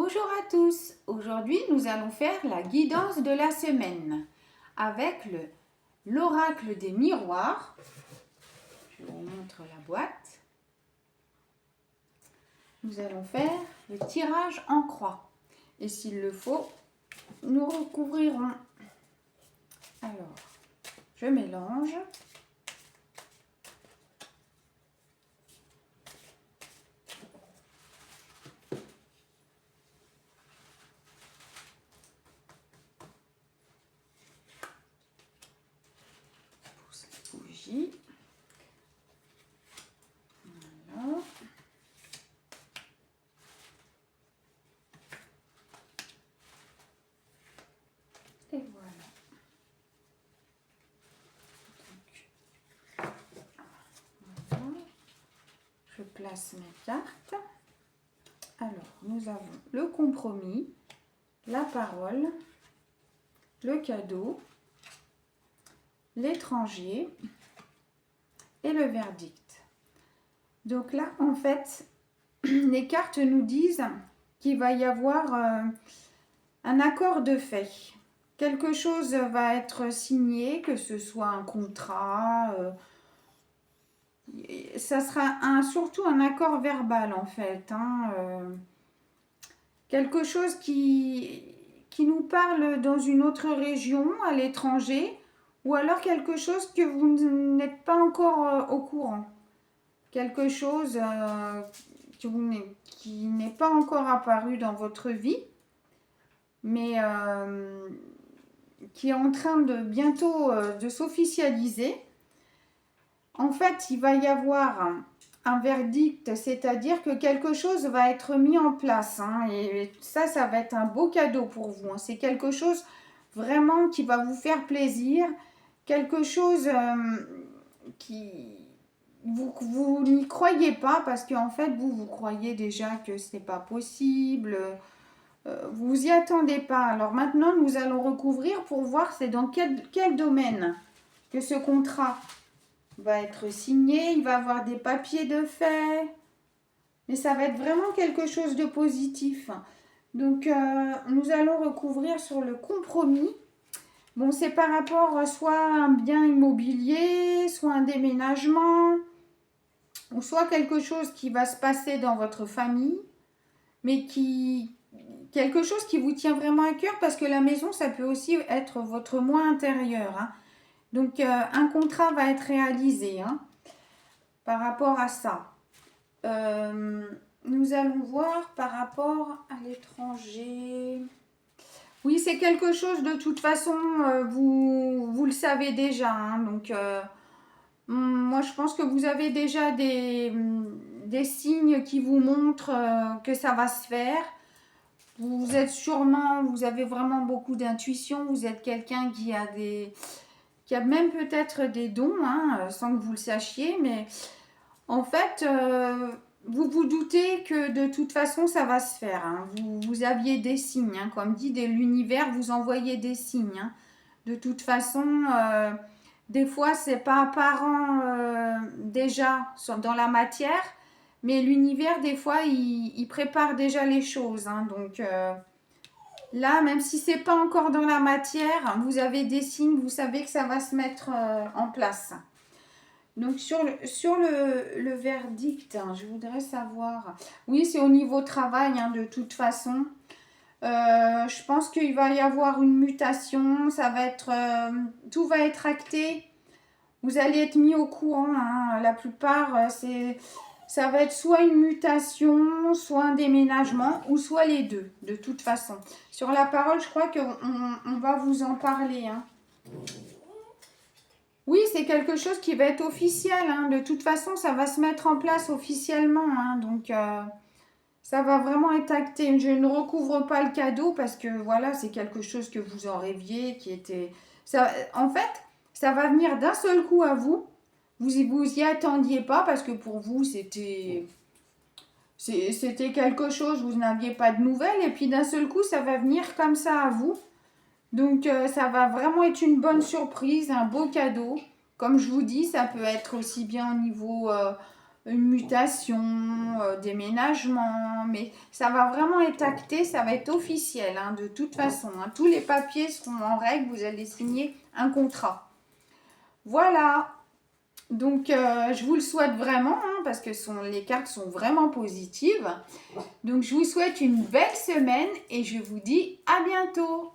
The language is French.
Bonjour à tous, aujourd'hui nous allons faire la guidance de la semaine avec l'oracle des miroirs. Je vous montre la boîte. Nous allons faire le tirage en croix et s'il le faut, nous recouvrirons. Alors, je mélange. Bougie. Voilà. Et voilà. Voilà. Je place mes cartes. Alors, nous avons le compromis, la parole, le cadeau, l'étranger et le verdict. Donc là, en fait, les cartes nous disent qu'il va y avoir un accord de fait. Quelque chose va être signé, que ce soit un contrat, ça sera surtout un accord verbal en fait. Quelque chose qui nous parle dans une autre région, à l'étranger, ou alors quelque chose que vous n'êtes pas encore au courant. Quelque chose qui n'est pas encore apparu dans votre vie, mais qui est en train de bientôt de s'officialiser. En fait, il va y avoir un verdict, c'est-à-dire que quelque chose va être mis en place. Et ça va être un beau cadeau pour vous. C'est quelque chose vraiment qui va vous faire plaisir. Quelque chose qui... Vous n'y croyez pas parce qu'en fait, vous croyez déjà que ce n'est pas possible. Vous vous y attendez pas. Alors maintenant, nous allons recouvrir pour voir c'est dans quel domaine que ce contrat va être signé. Il va avoir des papiers de fait. Mais ça va être vraiment quelque chose de positif. Donc, nous allons recouvrir sur le compromis. Bon, c'est par rapport soit à un bien immobilier, soit un déménagement, ou soit quelque chose qui va se passer dans votre famille, mais quelque chose qui vous tient vraiment à cœur, parce que la maison, ça peut aussi être votre moi intérieur. Donc, un contrat va être réalisé par rapport à ça. Nous allons voir par rapport à l'étranger. Oui, c'est quelque chose de toute façon, vous le savez déjà. Donc, moi, je pense que vous avez déjà des signes qui vous montrent que ça va se faire. Vous avez vraiment beaucoup d'intuition. Vous êtes quelqu'un qui a même peut-être des dons, sans que vous le sachiez. Mais en fait, vous vous doutez que de toute façon, ça va se faire. Vous aviez des signes. Comme dit, l'univers vous envoyait des signes. De toute façon... des fois, c'est pas apparent déjà dans la matière, mais l'univers, des fois, il prépare déjà les choses. Donc là, même si c'est pas encore dans la matière, vous avez des signes, vous savez que ça va se mettre en place. Donc sur le verdict, je voudrais savoir. Oui, c'est au niveau travail, de toute façon. Je pense qu'il va y avoir une mutation, tout va être acté. Vous allez être mis au courant. La plupart, ça va être soit une mutation, soit un déménagement, ou soit les deux, de toute façon. Sur la parole, je crois qu'on va vous en parler. Oui, c'est quelque chose qui va être officiel. De toute façon, ça va se mettre en place officiellement. Donc... ça va vraiment être acté. Je ne recouvre pas le cadeau parce que voilà, c'est quelque chose que vous en rêviez, qui était... en fait, ça va venir d'un seul coup à vous. Vous y attendiez pas parce que pour vous, c'était quelque chose, vous n'aviez pas de nouvelles. Et puis d'un seul coup, ça va venir comme ça à vous. Donc, ça va vraiment être une bonne surprise, un beau cadeau. Comme je vous dis, ça peut être aussi bien au niveau une mutation, déménagement, mais ça va vraiment être acté, ça va être officiel, hein, de toute façon. Hein. Tous les papiers seront en règle, vous allez signer un contrat. Voilà, donc je vous le souhaite vraiment, hein, parce que les cartes sont vraiment positives. Donc je vous souhaite une belle semaine et je vous dis à bientôt.